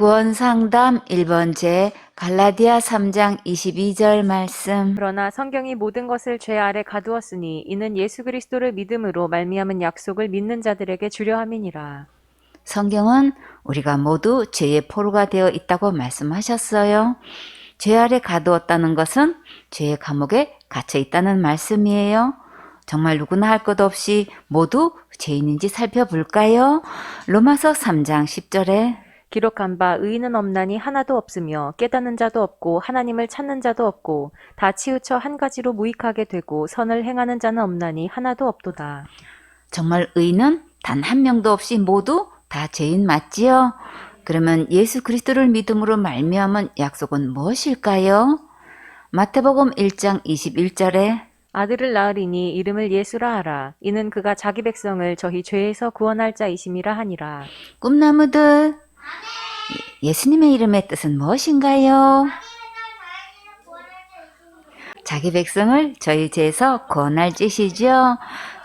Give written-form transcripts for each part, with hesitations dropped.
구원상담 1번째 갈라디아 3장 22절 말씀. 그러나 성경이 모든 것을 죄 아래 가두었으니 이는 예수 그리스도를 믿음으로 말미암은 약속을 믿는 자들에게 주려 함이니라. 성경은 우리가 모두 죄의 포로가 되어 있다고 말씀하셨어요. 죄 아래 가두었다는 것은 죄의 감옥에 갇혀 있다는 말씀이에요. 정말 누구나 할 것 없이 모두 죄인인지 살펴볼까요? 로마서 3장 10절에 기록한 바 의인은 없나니 하나도 없으며 깨닫는 자도 없고 하나님을 찾는 자도 없고 다 치우쳐 한 가지로 무익하게 되고 선을 행하는 자는 없나니 하나도 없도다. 정말 의인은 단 한 명도 없이 모두 다 죄인 맞지요? 그러면 예수 그리스도를 믿음으로 말미암은 약속은 무엇일까요? 마태복음 1장 21절에 아들을 낳으리니 이름을 예수라 하라. 이는 그가 자기 백성을 저희 죄에서 구원할 자이심이라 하니라. 꿈나무들 예수님의 이름의 뜻은 무엇인가요? 자기 백성을 저희 죄에서 구원할 짓이죠.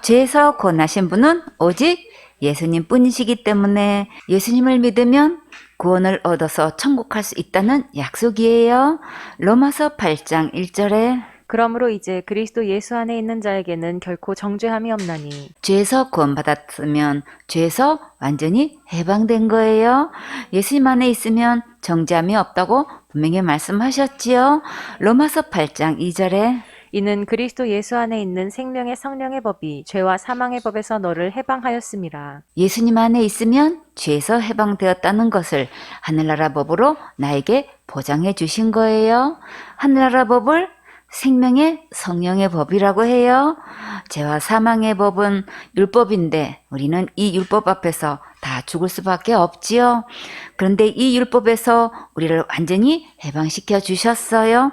죄에서 구원하신 분은 오직 예수님 뿐이시기 때문에 예수님을 믿으면 구원을 얻어서 천국 갈 수 있다는 약속이에요. 로마서 8장 1절에 그러므로 이제 그리스도 예수 안에 있는 자에게는 결코 정죄함이 없나니 죄에서 구원받았으면 죄에서 완전히 해방된 거예요. 예수님 안에 있으면 정죄함이 없다고 분명히 말씀하셨지요. 로마서 8장 2절에 이는 그리스도 예수 안에 있는 생명의 성령의 법이 죄와 사망의 법에서 너를 해방하였음이라. 예수님 안에 있으면 죄에서 해방되었다는 것을 하늘나라 법으로 나에게 보장해 주신 거예요. 하늘나라 법을 생명의 성령의 법이라고 해요. 죄와 사망의 법은 율법인데 우리는 이 율법 앞에서 다 죽을 수밖에 없지요. 그런데 이 율법에서 우리를 완전히 해방시켜 주셨어요.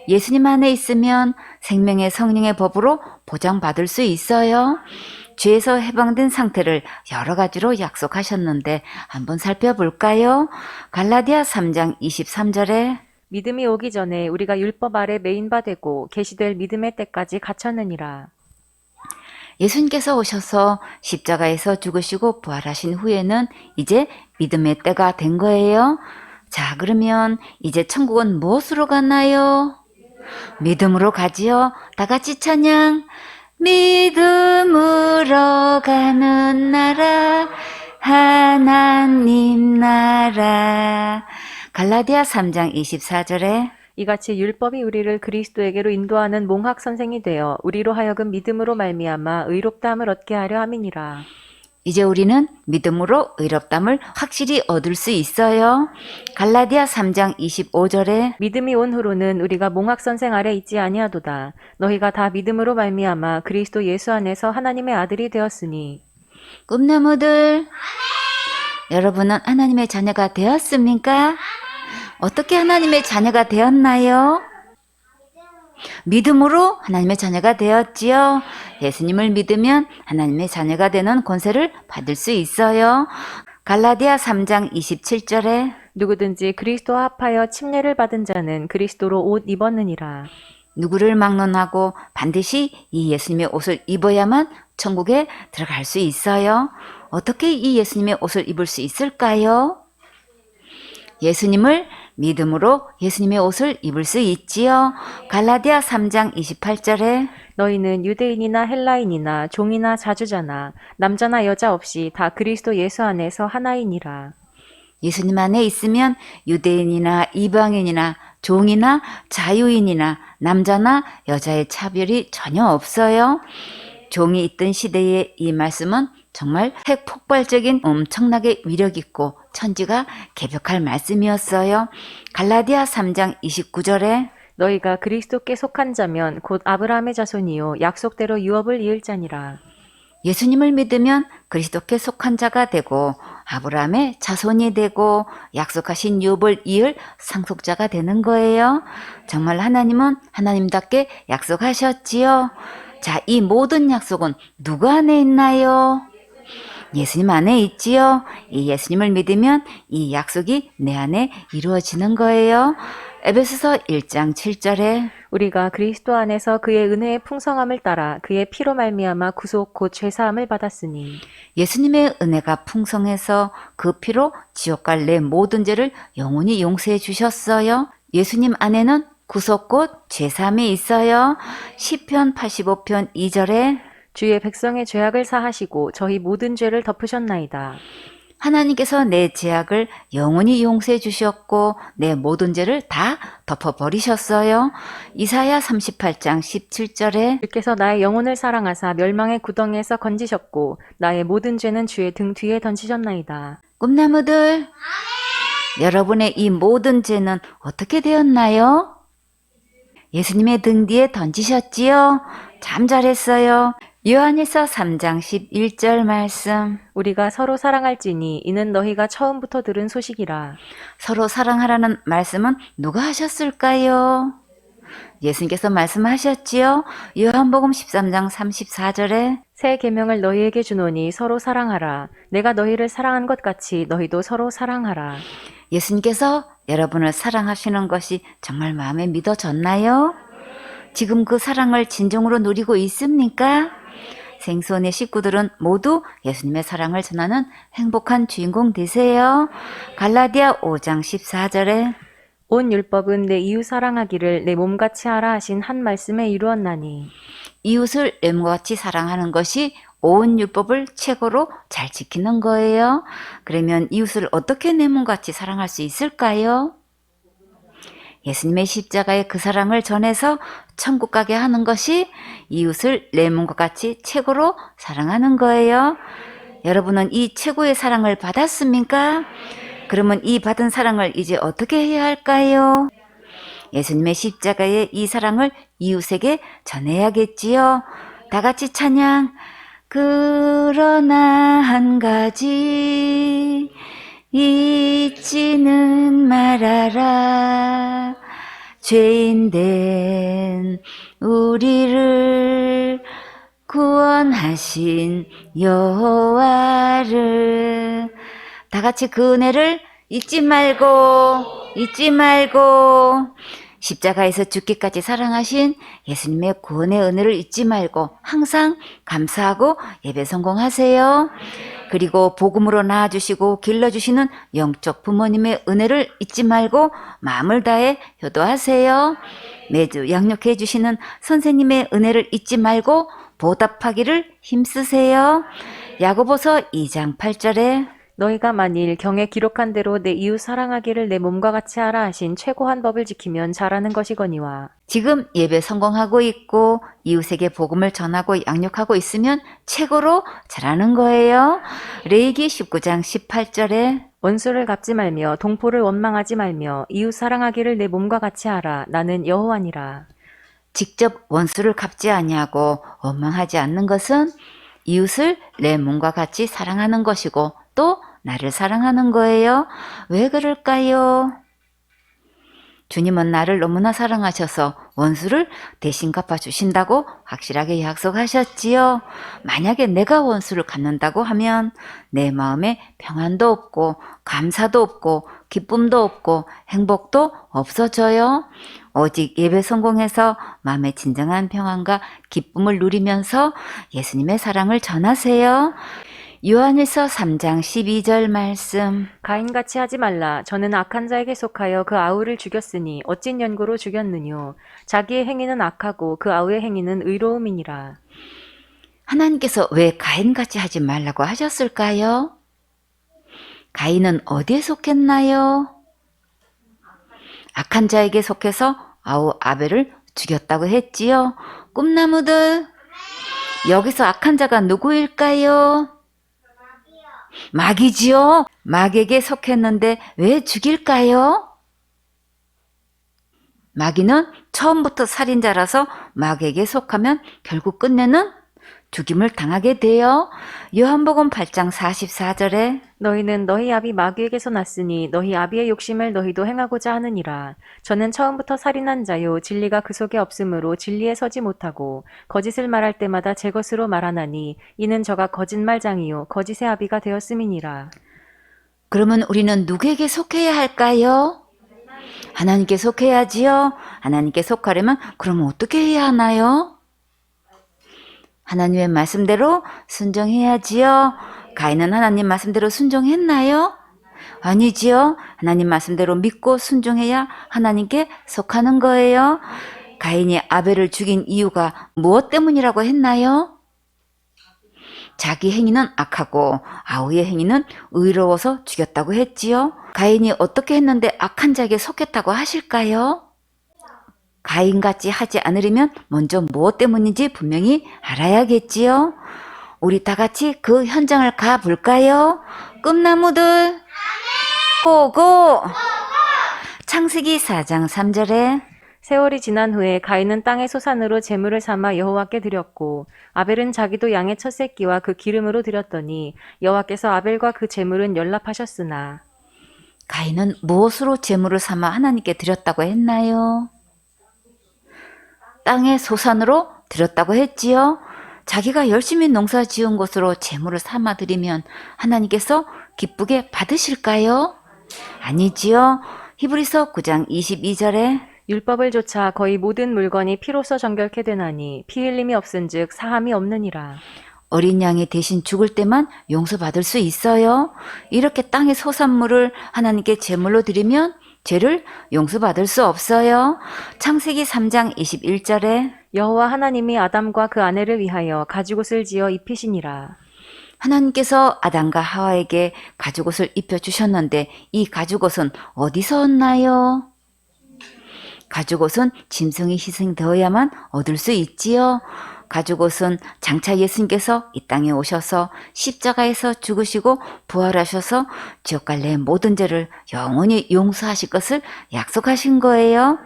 예수님 안에 있으면 생명의 성령의 법으로 보장받을 수 있어요. 죄에서 해방된 상태를 여러 가지로 약속하셨는데 한번 살펴볼까요? 갈라디아 3장 23절에 믿음이 오기 전에 우리가 율법 아래 매인 바 되고 계시될 믿음의 때까지 갇혔느니라. 예수님께서 오셔서 십자가에서 죽으시고 부활하신 후에는 이제 믿음의 때가 된 거예요. 자, 그러면 이제 천국은 무엇으로 가나요? 믿음으로 가지요. 다 같이 찬양. 믿음으로 가는 나라, 하나님 나라. 갈라디아 3장 24절에 이같이 율법이 우리를 그리스도에게로 인도하는 몽학 선생이 되어 우리로 하여금 믿음으로 말미암아 의롭다함을 얻게 하려 함이니라. 이제 우리는 믿음으로 의롭담을 확실히 얻을 수 있어요. 갈라디아 3장 25절에 믿음이 온 후로는 우리가 몽학 선생 아래 있지 아니하도다. 너희가 다 믿음으로 말미암아 그리스도 예수 안에서 하나님의 아들이 되었으니. 꿈나무들 여러분은 하나님의 자녀가 되었습니까? 어떻게 하나님의 자녀가 되었나요? 믿음으로 하나님의 자녀가 되었지요. 예수님을 믿으면 하나님의 자녀가 되는 권세를 받을 수 있어요. 갈라디아 3장 27절에 누구든지 그리스도와 합하여 침례를 받은 자는 그리스도로 옷 입었느니라. 누구를 막론하고 반드시 이 예수님의 옷을 입어야만 천국에 들어갈 수 있어요. 어떻게 이 예수님의 옷을 입을 수 있을까요? 예수님을 믿음으로 예수님의 옷을 입을 수 있지요. 갈라디아 3장 28절에 너희는 유대인이나 헬라인이나 종이나 자주자나 남자나 여자 없이 다 그리스도 예수 안에서 하나이니라. 예수님 안에 있으면 유대인이나 이방인이나 종이나 자유인이나 남자나 여자의 차별이 전혀 없어요. 종이 있던 시대의 이 말씀은 정말 핵폭발적인 엄청나게 위력 있고 천지가 개벽할 말씀이었어요. 갈라디아 3장 29절에 너희가 그리스도께 속한 자면 곧 아브라함의 자손이요 약속대로 유업을 이을 자니라. 예수님을 믿으면 그리스도께 속한 자가 되고 아브라함의 자손이 되고 약속하신 유업을 이을 상속자가 되는 거예요. 정말 하나님은 하나님답게 약속하셨지요. 자, 이 모든 약속은 누구 안에 있나요? 예수님 안에 있지요. 이 예수님을 믿으면 이 약속이 내 안에 이루어지는 거예요. 에베소서 1장 7절에 우리가 그리스도 안에서 그의 은혜의 풍성함을 따라 그의 피로 말미암아 구속 곧 죄사함을 받았으니 예수님의 은혜가 풍성해서 그 피로 지옥 갈 내 모든 죄를 영원히 용서해 주셨어요. 예수님 안에는 구속 곧 죄사함이 있어요. 시편 85편 2절에 주의 백성의 죄악을 사하시고 저희 모든 죄를 덮으셨나이다. 하나님께서 내 죄악을 영원히 용서해 주셨고 내 모든 죄를 다 덮어버리셨어요. 이사야 38장 17절에 주께서 나의 영혼을 사랑하사 멸망의 구덩이에서 건지셨고 나의 모든 죄는 주의 등 뒤에 던지셨나이다. 꿈나무들, 여러분의 이 모든 죄는 어떻게 되었나요? 예수님의 등 뒤에 던지셨지요? 참 잘했어요. 요한일서 3장 11절 말씀. 우리가 서로 사랑할지니 이는 너희가 처음부터 들은 소식이라. 서로 사랑하라는 말씀은 누가 하셨을까요? 예수님께서 말씀하셨지요. 요한복음 13장 34절에 새 계명을 너희에게 주노니 서로 사랑하라. 내가 너희를 사랑한 것 같이 너희도 서로 사랑하라. 예수님께서 여러분을 사랑하시는 것이 정말 마음에 믿어졌나요? 지금 그 사랑을 진정으로 누리고 있습니까? 생수원의 식구들은 모두 예수님의 사랑을 전하는 행복한 주인공 되세요. 갈라디아 5장 14절에 온 율법은 내 이웃 사랑하기를 내 몸같이 하라 하신 한 말씀에 이루었나니. 이웃을 내 몸과 같이 사랑하는 것이 온 율법을 최고로 잘 지키는 거예요. 그러면 이웃을 어떻게 내 몸과 같이 사랑할 수 있을까요? 예수님의 십자가의 그 사랑을 전해서 천국 가게 하는 것이 이웃을 내 몸과 같이 최고로 사랑하는 거예요. 여러분은 이 최고의 사랑을 받았습니까? 그러면 이 받은 사랑을 이제 어떻게 해야 할까요? 예수님의 십자가의 이 사랑을 이웃에게 전해야겠지요. 다 같이 찬양. 그러나 한 가지 잊지는 말아라. 죄인 된 우리를 구원하신 여호와를 다 같이 그 은혜를 잊지 말고 십자가에서 죽기까지 사랑하신 예수님의 구원의 은혜를 잊지 말고 항상 감사하고 예배 성공하세요. 그리고 복음으로 낳아주시고 길러주시는 영적 부모님의 은혜를 잊지 말고 마음을 다해 효도하세요. 매주 양육해 주시는 선생님의 은혜를 잊지 말고 보답하기를 힘쓰세요. 야고보서 2장 8절에 너희가 만일 경에 기록한 대로 내 이웃 사랑하기를 내 몸과 같이 하라 하신 최고한 법을 지키면 잘하는 것이거니와. 지금 예배 성공하고 있고 이웃에게 복음을 전하고 양육하고 있으면 최고로 잘하는 거예요. 레위기 19장 18절에 원수를 갚지 말며 동포를 원망하지 말며 이웃 사랑하기를 내 몸과 같이 하라. 나는 여호와니라. 직접 원수를 갚지 아니하고 원망하지 않는 것은 이웃을 내 몸과 같이 사랑하는 것이고 또 나를 사랑하는 거예요. 왜 그럴까요? 주님은 나를 너무나 사랑하셔서 원수를 대신 갚아주신다고 확실하게 약속하셨지요. 만약에 내가 원수를 갚는다고 하면 내 마음에 평안도 없고 감사도 없고 기쁨도 없고 행복도 없어져요. 오직 예배 성공해서 마음의 진정한 평안과 기쁨을 누리면서 예수님의 사랑을 전하세요. 요한일서 3장 12절 말씀. 가인같이 하지 말라. 저는 악한 자에게 속하여 그 아우를 죽였으니 어찐 연고로 죽였느뇨. 자기의 행위는 악하고 그 아우의 행위는 의로움이니라. 하나님께서 왜 가인같이 하지 말라고 하셨을까요? 가인은 어디에 속했나요? 악한 자에게 속해서 아우 아벨을 죽였다고 했지요. 꿈나무들, 여기서 악한 자가 누구일까요? 마귀지요. 마귀에게 속했는데 왜 죽일까요? 마귀는 처음부터 살인자라서 마귀에게 속하면 결국 끝내는 죽임을 당하게 돼요. 요한복음 8장 44절에 너희는 너희 아비 마귀에게서 났으니 너희 아비의 욕심을 너희도 행하고자 하느니라. 저는 처음부터 살인한 자요 진리가 그 속에 없으므로 진리에 서지 못하고 거짓을 말할 때마다 제 것으로 말하나니 이는 저가 거짓말장이요 거짓의 아비가 되었음이니라. 그러면 우리는 누구에게 속해야 할까요? 하나님께 속해야지요. 하나님께 속하려면 그럼 어떻게 해야 하나요? 하나님의 말씀대로 순종해야지요. 가인은 하나님 말씀대로 순종했나요? 아니지요. 하나님 말씀대로 믿고 순종해야 하나님께 속하는 거예요. 가인이 아벨을 죽인 이유가 무엇 때문이라고 했나요? 자기 행위는 악하고 아우의 행위는 의로워서 죽였다고 했지요. 가인이 어떻게 했는데 악한 자에게 속했다고 하실까요? 가인같이 하지 않으려면 먼저 무엇 때문인지 분명히 알아야겠지요. 우리 다 같이 그 현장을 가볼까요? 꿈나무들 고고! 창세기 4장 3절에 세월이 지난 후에 가인은 땅의 소산으로 제물을 삼아 여호와께 드렸고 아벨은 자기도 양의 첫 새끼와 그 기름으로 드렸더니 여호와께서 아벨과 그 제물은 연락하셨으나 가인은 무엇으로 제물을 삼아 하나님께 드렸다고 했나요? 땅의 소산으로 드렸다고 했지요. 자기가 열심히 농사 지은 것으로 제물을 삼아 드리면 하나님께서 기쁘게 받으실까요? 아니지요. 히브리서 9장 22절에 율법을 조차 거의 모든 물건이 피로써 정결케 되나니 피 흘림이 없은즉 사함이 없느니라. 어린 양이 대신 죽을 때만 용서받을 수 있어요. 이렇게 땅의 소산물을 하나님께 제물로 드리면 죄를 용서받을 수 없어요. 창세기 3장 21절에 여호와 하나님이 아담과 그 아내를 위하여 가죽옷을 지어 입히시니라. 하나님께서 아담과 하와에게 가죽옷을 입혀주셨는데 이 가죽옷은 어디서 얻나요? 가죽옷은 짐승이 희생되어야만 얻을 수 있지요. 가죽옷은 장차 예수님께서 이 땅에 오셔서 십자가에서 죽으시고 부활하셔서 지옥 갈래의 모든 죄를 영원히 용서하실 것을 약속하신 거예요.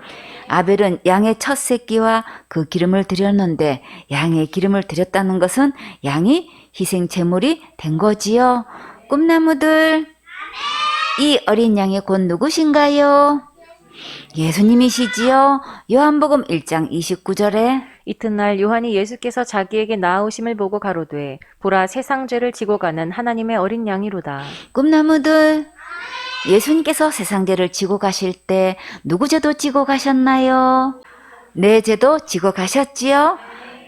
아벨은 양의 첫 새끼와 그 기름을 드렸는데 양의 기름을 드렸다는 것은 양이 희생 제물이 된 거지요. 꿈나무들, 이 어린 양이 곧 누구신가요? 예수님이시지요. 요한복음 1장 29절에 이튿날 요한이 예수께서 자기에게 나아오심을 보고 가로되 보라 세상 죄를 지고 가는 하나님의 어린 양이로다. 꿈나무들, 예수님께서 세상 죄를 지고 가실 때 누구 죄도 지고 가셨나요? 내 죄도 지고 가셨지요.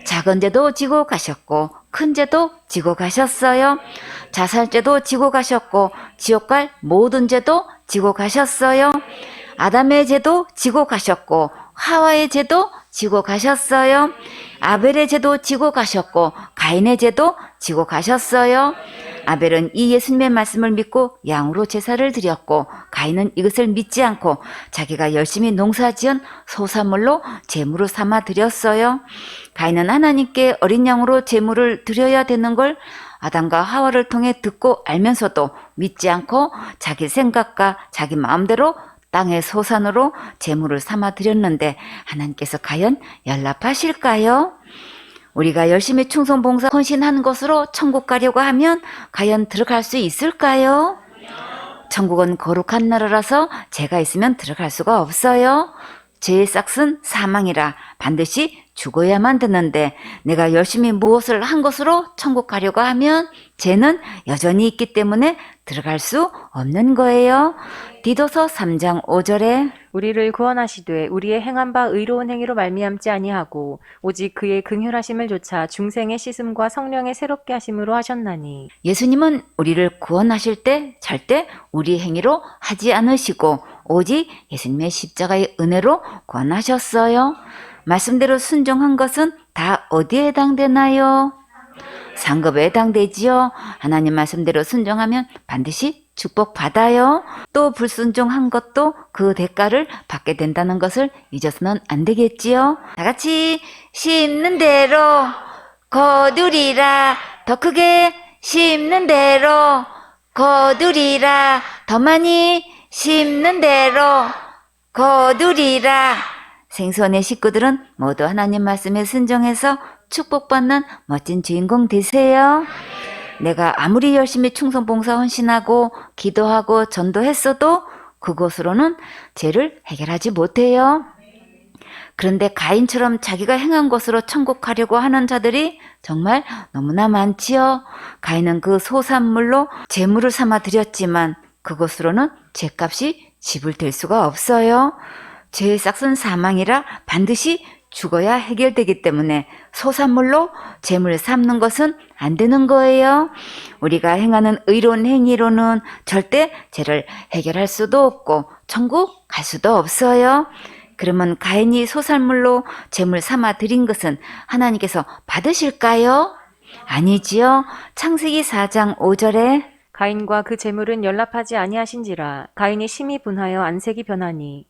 작은 죄도 지고 가셨고 큰 죄도 지고 가셨어요. 자살죄도 지고 가셨고 지옥 갈 모든 죄도 지고 가셨어요. 아담의 죄도 지고 가셨고 하와의 죄도 지고 가셨어요. 아벨의 죄도 지고 가셨고 가인의 죄도 지고 가셨어요. 아벨은 이 예수님의 말씀을 믿고 양으로 제사를 드렸고 가인은 이것을 믿지 않고 자기가 열심히 농사지은 소산물로 제물을 삼아 드렸어요. 가인은 하나님께 어린 양으로 제물을 드려야 되는 걸 아담과 하와를 통해 듣고 알면서도 믿지 않고 자기 생각과 자기 마음대로 땅의 소산으로 제물을 삼아 드렸는데 하나님께서 과연 연락하실까요? 우리가 열심히 충성 봉사 헌신한 것으로 천국 가려고 하면 과연 들어갈 수 있을까요? 천국은 거룩한 나라라서 죄가 있으면 들어갈 수가 없어요. 죄의 싹은 사망이라 반드시 죽어야만 되는데 내가 열심히 무엇을 한 것으로 천국 가려고 하면 죄는 여전히 있기 때문에 들어갈 수 없는 거예요. 디도서 3장 5절에 우리를 구원하시되 우리의 행한 바 의로운 행위로 말미암지 아니하고 오직 그의 긍휼하심을 조차 중생의 씻음과 성령의 새롭게 하심으로 하셨나니 예수님은 우리를 구원하실 때 절대 우리 행위로 하지 않으시고 오직 예수님의 십자가의 은혜로 구원하셨어요. 말씀대로 순종한 것은 다 어디에 해당되나요? 상급에 해당되지요. 하나님 말씀대로 순종하면 반드시 축복받아요. 또 불순종한 것도 그 대가를 받게 된다는 것을 잊어서는 안 되겠지요. 다 같이 심는 대로 거두리라. 더 크게 심는 대로 거두리라. 더 많이 심는 대로 거두리라. 생선의 식구들은 모두 하나님 말씀에 순종해서 축복받는 멋진 주인공 되세요. 내가 아무리 열심히 충성봉사 헌신하고 기도하고 전도했어도 그것으로는 죄를 해결하지 못해요. 그런데 가인처럼 자기가 행한 것으로 천국 가려고 하는 자들이 정말 너무나 많지요. 가인은 그 소산물로 제물을 삼아 드렸지만 그것으로는 죄값이 지불될 수가 없어요. 죄의 싹은 사망이라 반드시 죽어야 해결되기 때문에 소산물로 제물을 삼는 것은 안 되는 거예요. 우리가 행하는 의로운 행위로는 절대 죄를 해결할 수도 없고 천국 갈 수도 없어요. 그러면 가인이 소산물로 제물 삼아 드린 것은 하나님께서 받으실까요? 아니지요. 창세기 4장 5절에 가인과 그 제물은 연락하지 아니하신지라 가인이 심히 분하여 안색이 변하니.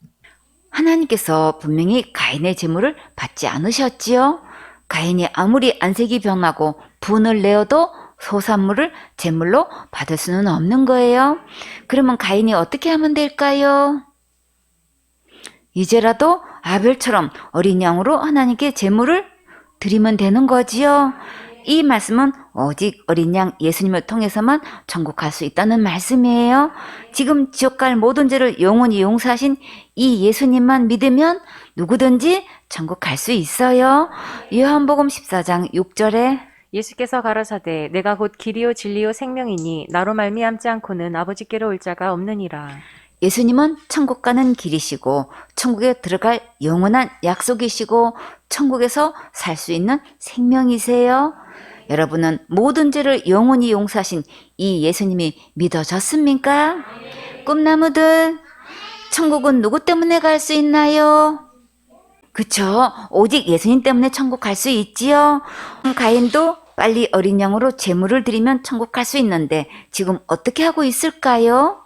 하나님께서 분명히 가인의 제물을 받지 않으셨지요. 가인이 아무리 안색이 변하고 분을 내어도 소산물을 제물로 받을 수는 없는 거예요. 그러면 가인이 어떻게 하면 될까요? 이제라도 아벨처럼 어린 양으로 하나님께 제물을 드리면 되는 거지요. 이 말씀은 오직 어린 양 예수님을 통해서만 천국 갈 수 있다는 말씀이에요. 지금 지옥 갈 모든 죄를 영원히 용서하신 이 예수님만 믿으면 누구든지 천국 갈 수 있어요. 요한복음 14장 6절에 예수께서 가라사대 내가 곧 길이요 진리요 생명이니 나로 말미암지 않고는 아버지께로 올 자가 없느니라. 예수님은 천국 가는 길이시고 천국에 들어갈 영원한 약속이시고 천국에서 살 수 있는 생명이세요. 여러분은 모든 죄를 영원히 용서하신 이 예수님이 믿어졌습니까? 꿈나무들, 천국은 누구 때문에 갈 수 있나요? 그쵸? 오직 예수님 때문에 천국 갈 수 있지요. 가인도 빨리 어린 양으로 제물을 드리면 천국 갈 수 있는데 지금 어떻게 하고 있을까요?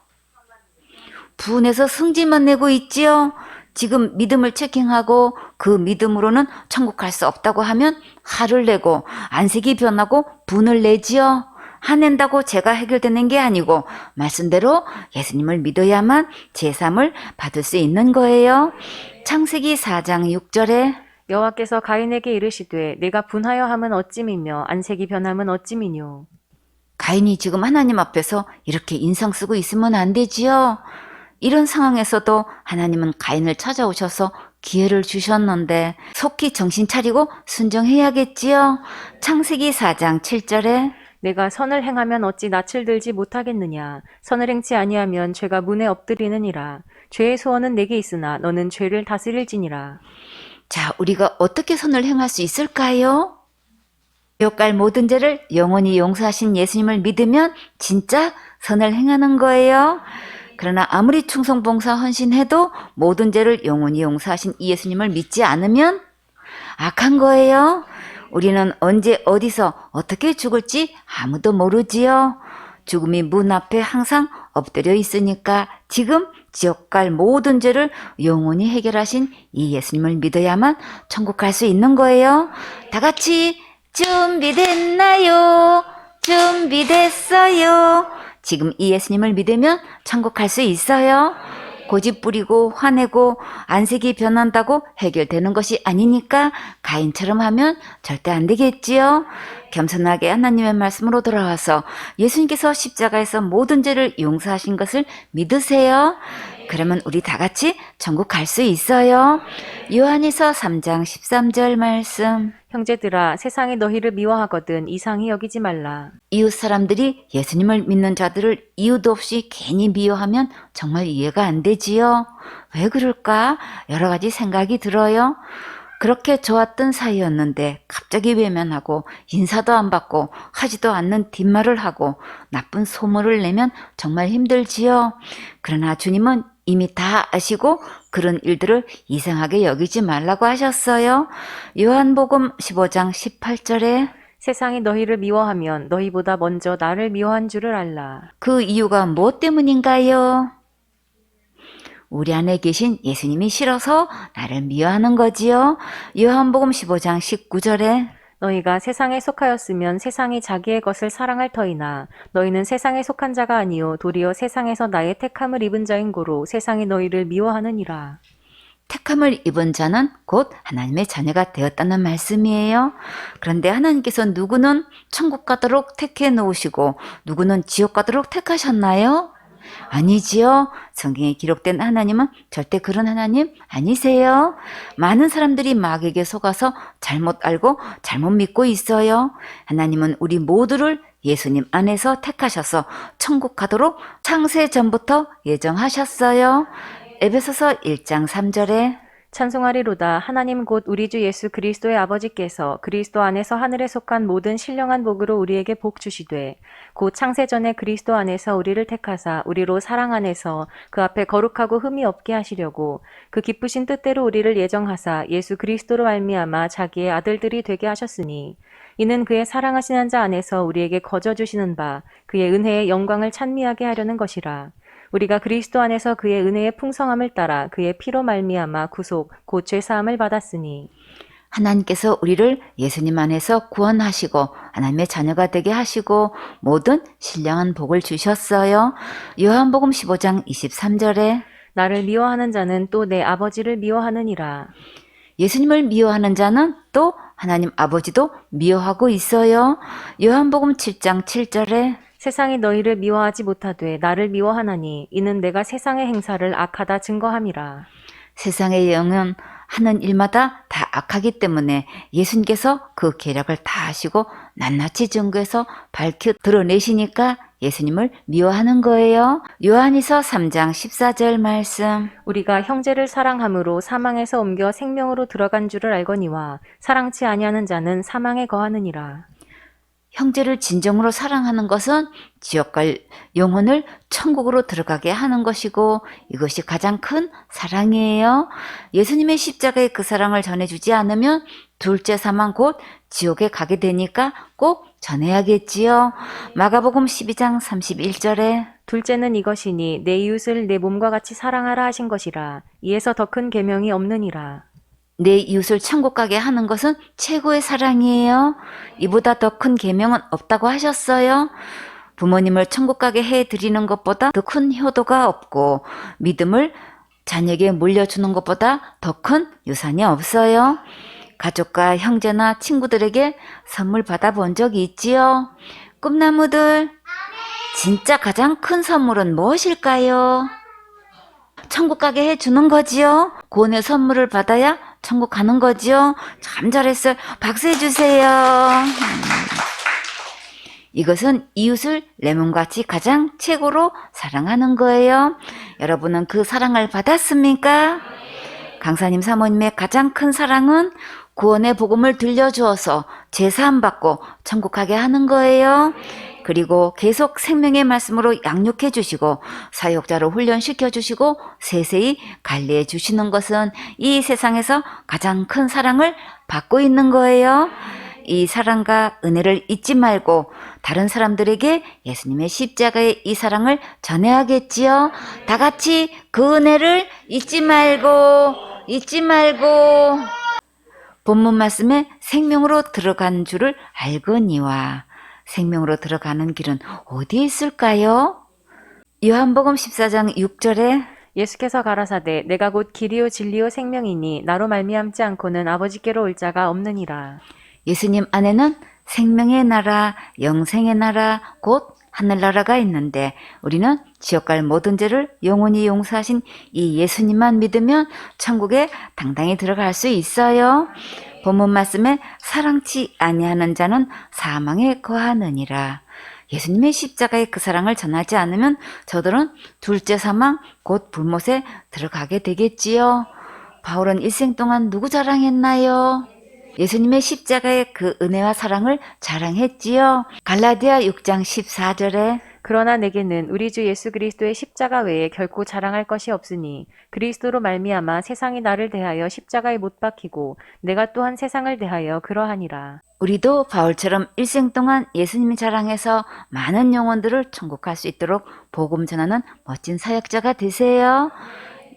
분해서 승질만 내고 있지요. 지금 믿음을 체킹하고 그 믿음으로는 천국 갈 수 없다고 하면 화를 내고 안색이 변하고 분을 내지요. 화낸다고 죄가 해결되는 게 아니고 말씀대로 예수님을 믿어야만 제삼을 받을 수 있는 거예요. 창세기 4장 6절에 여호와께서 가인에게 이르시되 내가 분하여 함은 어찌미며 안색이 변함은 어찌미뇨. 가인이 지금 하나님 앞에서 이렇게 인상 쓰고 있으면 안 되지요. 이런 상황에서도 하나님은 가인을 찾아오셔서 기회를 주셨는데 속히 정신 차리고 순종해야겠지요. 창세기 4장 7절에 내가 선을 행하면 어찌 낯을 들지 못하겠느냐. 선을 행치 아니하면 죄가 문에 엎드리느니라. 죄의 소원은 내게 있으나 너는 죄를 다스릴지니라. 자, 우리가 어떻게 선을 행할 수 있을까요? 지옥 갈 모든 죄를 영원히 용서하신 예수님을 믿으면 진짜 선을 행하는 거예요. 그러나 아무리 충성봉사 헌신해도 모든 죄를 영원히 용서하신 이 예수님을 믿지 않으면 악한 거예요. 우리는 언제 어디서 어떻게 죽을지 아무도 모르지요. 죽음이 문 앞에 항상 엎드려 있으니까 지금 지옥 갈 모든 죄를 영원히 해결하신 이 예수님을 믿어야만 천국 갈 수 있는 거예요. 다 같이 준비됐나요? 준비됐어요. 지금 이 예수님을 믿으면 천국 갈 수 있어요. 고집 부리고 화내고 안색이 변한다고 해결되는 것이 아니니까 가인처럼 하면 절대 안 되겠지요. 겸손하게 하나님의 말씀으로 돌아와서 예수님께서 십자가에서 모든 죄를 용서하신 것을 믿으세요. 그러면 우리 다 같이 천국 갈 수 있어요. 요한일서 3장 13절 말씀. 형제들아 세상이 너희를 미워하거든 이상히 여기지 말라. 이웃 사람들이 예수님을 믿는 자들을 이유도 없이 괜히 미워하면 정말 이해가 안 되지요. 왜 그럴까? 여러 가지 생각이 들어요. 그렇게 좋았던 사이였는데 갑자기 외면하고 인사도 안 받고 하지도 않는 뒷말을 하고 나쁜 소문을 내면 정말 힘들지요. 그러나 주님은 이미 다 아시고 그런 일들을 이상하게 여기지 말라고 하셨어요. 요한복음 15장 18절에 세상이 너희를 미워하면 너희보다 먼저 나를 미워한 줄을 알라. 그 이유가 무엇 때문인가요? 우리 안에 계신 예수님이 싫어서 나를 미워하는 거지요. 요한복음 15장 19절에 너희가 세상에 속하였으면 세상이 자기의 것을 사랑할 터이나 너희는 세상에 속한 자가 아니요 도리어 세상에서 나의 택함을 입은 자인 고로 세상이 너희를 미워하느니라. 택함을 입은 자는 곧 하나님의 자녀가 되었다는 말씀이에요. 그런데 하나님께서 누구는 천국 가도록 택해 놓으시고 누구는 지옥 가도록 택하셨나요? 아니지요. 성경에 기록된 하나님은 절대 그런 하나님 아니세요. 많은 사람들이 마귀에게 속아서 잘못 알고 잘못 믿고 있어요. 하나님은 우리 모두를 예수님 안에서 택하셔서 천국 가도록 창세 전부터 예정하셨어요. 에베소서 1장 3절에 찬송하리로다. 하나님 곧 우리 주 예수 그리스도의 아버지께서 그리스도 안에서 하늘에 속한 모든 신령한 복으로 우리에게 복 주시되 곧 창세전에 그리스도 안에서 우리를 택하사 우리로 사랑 안에서 그 앞에 거룩하고 흠이 없게 하시려고 그 기쁘신 뜻대로 우리를 예정하사 예수 그리스도로 말미암아 자기의 아들들이 되게 하셨으니 이는 그의 사랑하시는 자 안에서 우리에게 거저 주시는 바 그의 은혜의 영광을 찬미하게 하려는 것이라. 우리가 그리스도 안에서 그의 은혜의 풍성함을 따라 그의 피로 말미암아 구속 곧 죄사함을 받았으니 하나님께서 우리를 예수님 안에서 구원하시고 하나님의 자녀가 되게 하시고 모든 신령한 복을 주셨어요. 요한복음 15장 23절에 나를 미워하는 자는 또 내 아버지를 미워하느니라. 예수님을 미워하는 자는 또 하나님 아버지도 미워하고 있어요. 요한복음 7장 7절에 세상이 너희를 미워하지 못하되 나를 미워하나니 이는 내가 세상의 행사를 악하다 증거함이라. 세상의 영은 하는 일마다 다 악하기 때문에 예수님께서 그 계략을 다 하시고 낱낱이 증거해서 밝혀 드러내시니까 예수님을 미워하는 거예요. 요한이서 3장 14절 말씀. 우리가 형제를 사랑함으로 사망에서 옮겨 생명으로 들어간 줄을 알거니와 사랑치 아니하는 자는 사망에 거하느니라. 형제를 진정으로 사랑하는 것은 지옥 갈 영혼을 천국으로 들어가게 하는 것이고 이것이 가장 큰 사랑이에요. 예수님의 십자가의 그 사랑을 전해주지 않으면 둘째 사망 곧 지옥에 가게 되니까 꼭 전해야겠지요. 마가복음 12장 31절에 둘째는 이것이니 내 이웃을 내 몸과 같이 사랑하라 하신 것이라. 이에서 더 큰 계명이 없느니라. 내 이웃을 천국 가게 하는 것은 최고의 사랑이에요. 이보다 더 큰 계명은 없다고 하셨어요. 부모님을 천국 가게 해드리는 것보다 더 큰 효도가 없고 믿음을 자녀에게 물려주는 것보다 더 큰 유산이 없어요. 가족과 형제나 친구들에게 선물 받아본 적이 있지요? 꿈나무들, 진짜 가장 큰 선물은 무엇일까요? 천국 가게 해주는 거지요? 구원의 선물을 받아야 천국 가는 거지요? 참 잘했어요. 박수 해주세요. 이것은 이웃을 내 몸같이 가장 최고로 사랑하는 거예요. 여러분은 그 사랑을 받았습니까? 강사님 사모님의 가장 큰 사랑은 구원의 복음을 들려주어서 제사함 받고 천국 가게 하는 거예요. 그리고 계속 생명의 말씀으로 양육해 주시고 사역자로 훈련시켜 주시고 세세히 관리해 주시는 것은 이 세상에서 가장 큰 사랑을 받고 있는 거예요. 이 사랑과 은혜를 잊지 말고 다른 사람들에게 예수님의 십자가의 이 사랑을 전해야겠지요. 다 같이 그 은혜를 잊지 말고 본문 말씀에 생명으로 들어간 줄을 알거니와 생명으로 들어가는 길은 어디에 있을까요? 요한복음 14장 6절에 예수께서 가라사대 내가 곧 길이요 진리요 생명이니 나로 말미암지 않고는 아버지께로 올 자가 없느니라. 예수님 안에는 생명의 나라, 영생의 나라, 곧 하늘나라가 있는데 우리는 지옥 갈 모든 죄를 영원히 용서하신 이 예수님만 믿으면 천국에 당당히 들어갈 수 있어요. 본문 말씀에 사랑치 아니하는 자는 사망에 거하느니라. 예수님의 십자가의 그 사랑을 전하지 않으면 저들은 둘째 사망 곧 불못에 들어가게 되겠지요. 바울은 일생 동안 누구 자랑했나요? 예수님의 십자가의 그 은혜와 사랑을 자랑했지요. 갈라디아 6장 14절에 그러나 내게는 우리 주 예수 그리스도의 십자가 외에 결코 자랑할 것이 없으니 그리스도로 말미암아 세상이 나를 대하여 십자가에 못 박히고 내가 또한 세상을 대하여 그러하니라. 우리도 바울처럼 일생 동안 예수님이 자랑해서 많은 영혼들을 천국 갈 수 있도록 복음 전하는 멋진 사역자가 되세요.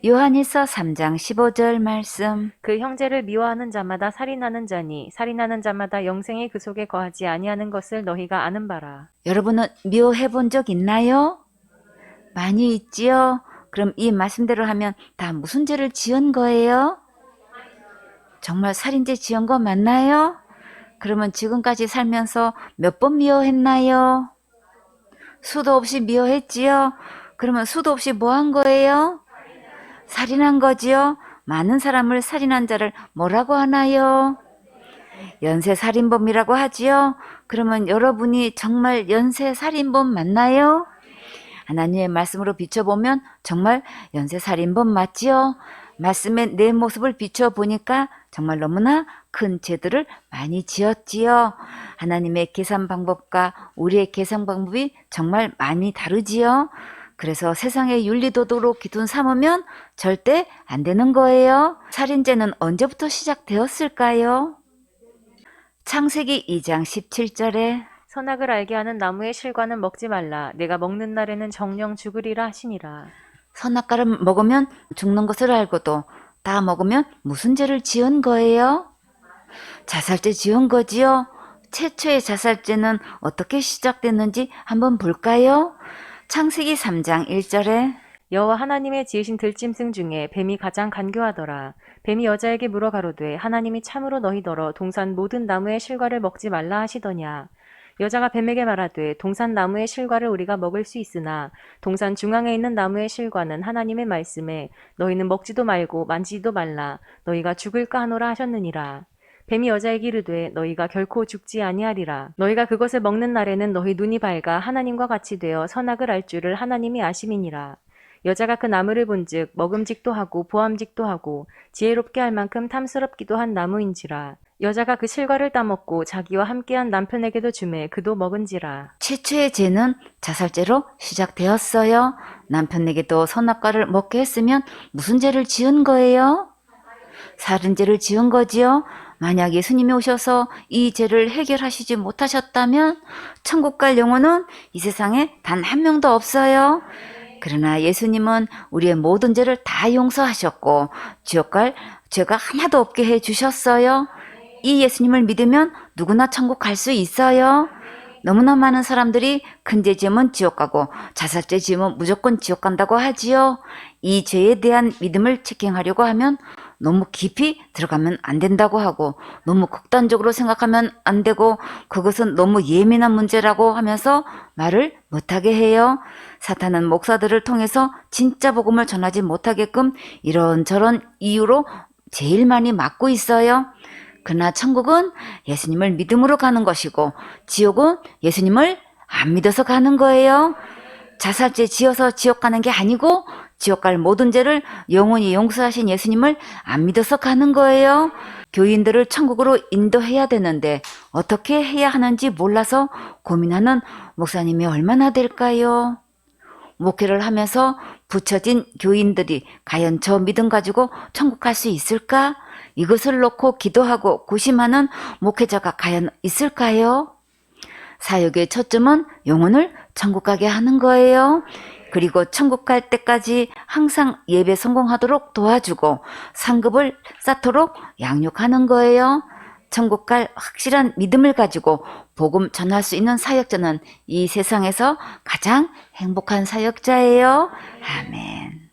요한일서 3장 15절 말씀. 그 형제를 미워하는 자마다 살인하는 자니 살인하는 자마다 영생이 그 속에 거하지 아니하는 것을 너희가 아는 바라. 여러분은 미워해 본 적 있나요? 많이 있지요. 그럼 이 말씀대로 하면 다 무슨 죄를 지은 거예요? 정말 살인죄 지은 거 맞나요? 그러면 지금까지 살면서 몇 번 미워했나요? 수도 없이 미워했지요? 그러면 수도 없이 뭐 한 거예요? 살인한 거지요? 많은 사람을 살인한 자를 뭐라고 하나요? 연쇄살인범이라고 하지요? 그러면 여러분이 정말 연쇄살인범 맞나요? 하나님의 말씀으로 비춰보면 정말 연쇄살인범 맞지요? 말씀의 내 모습을 비춰보니까 정말 너무나 큰 죄들을 많이 지었지요. 하나님의 계산 방법과 우리의 계산 방법이 정말 많이 다르지요. 그래서 세상의 윤리도덕으로 기준 삼으면 절대 안 되는 거예요. 살인죄는 언제부터 시작되었을까요? 창세기 2장 17절에 선악을 알게 하는 나무의 실과는 먹지 말라. 내가 먹는 날에는 정령 죽으리라 하시니라. 선악과를 먹으면 죽는 것을 알고도 다 먹으면 무슨 죄를 지은 거예요? 자살죄 지은 거지요? 최초의 자살죄는 어떻게 시작됐는지 한번 볼까요? 창세기 3장 1절에 여호와 하나님의 지으신 들짐승 중에 뱀이 가장 간교하더라. 뱀이 여자에게 물어 가로되 하나님이 참으로 너희더러 동산 모든 나무의 실과를 먹지 말라 하시더냐. 여자가 뱀에게 말하되 동산 나무의 실과를 우리가 먹을 수 있으나 동산 중앙에 있는 나무의 실과는 하나님의 말씀에 너희는 먹지도 말고 만지지도 말라 너희가 죽을까 하노라 하셨느니라. 뱀이 여자에게 이르되 너희가 결코 죽지 아니하리라. 너희가 그것을 먹는 날에는 너희 눈이 밝아 하나님과 같이 되어 선악을 알 줄을 하나님이 아심이니라. 여자가 그 나무를 본즉 먹음직도 하고 보암직도 하고 지혜롭게 할 만큼 탐스럽기도 한 나무인지라. 여자가 그 실과를 따먹고 자기와 함께한 남편에게도 주매 그도 먹은지라. 최초의 죄는 자살죄로 시작되었어요. 남편에게도 선악과를 먹게 했으면 무슨 죄를 지은 거예요? 살인죄를 지은 거지요. 만약 예수님이 오셔서 이 죄를 해결하시지 못하셨다면 천국 갈 영혼은 이 세상에 단 한 명도 없어요. 그러나 예수님은 우리의 모든 죄를 다 용서하셨고 지옥 갈 죄가 하나도 없게 해주셨어요. 이 예수님을 믿으면 누구나 천국 갈 수 있어요. 너무나 많은 사람들이 큰 죄 지으면 지옥 가고 자살죄 지으면 무조건 지옥 간다고 하지요. 이 죄에 대한 믿음을 체킹하려고 하면 너무 깊이 들어가면 안 된다고 하고 너무 극단적으로 생각하면 안 되고 그것은 너무 예민한 문제라고 하면서 말을 못하게 해요. 사탄은 목사들을 통해서 진짜 복음을 전하지 못하게끔 이런저런 이유로 제일 많이 막고 있어요. 그러나 천국은 예수님을 믿음으로 가는 것이고 지옥은 예수님을 안 믿어서 가는 거예요. 자살죄 지어서 지옥 가는 게 아니고 지옥 갈 모든 죄를 영원히 용서하신 예수님을 안 믿어서 가는 거예요. 교인들을 천국으로 인도해야 되는데 어떻게 해야 하는지 몰라서 고민하는 목사님이 얼마나 될까요? 목회를 하면서 붙여진 교인들이 과연 저 믿음 가지고 천국 갈 수 있을까? 이것을 놓고 기도하고 고심하는 목회자가 과연 있을까요? 사역의 초점은 영혼을 천국 가게 하는 거예요. 그리고 천국 갈 때까지 항상 예배 성공하도록 도와주고 상급을 쌓도록 양육하는 거예요. 천국 갈 확실한 믿음을 가지고 복음 전할 수 있는 사역자는 이 세상에서 가장 행복한 사역자예요. 아멘.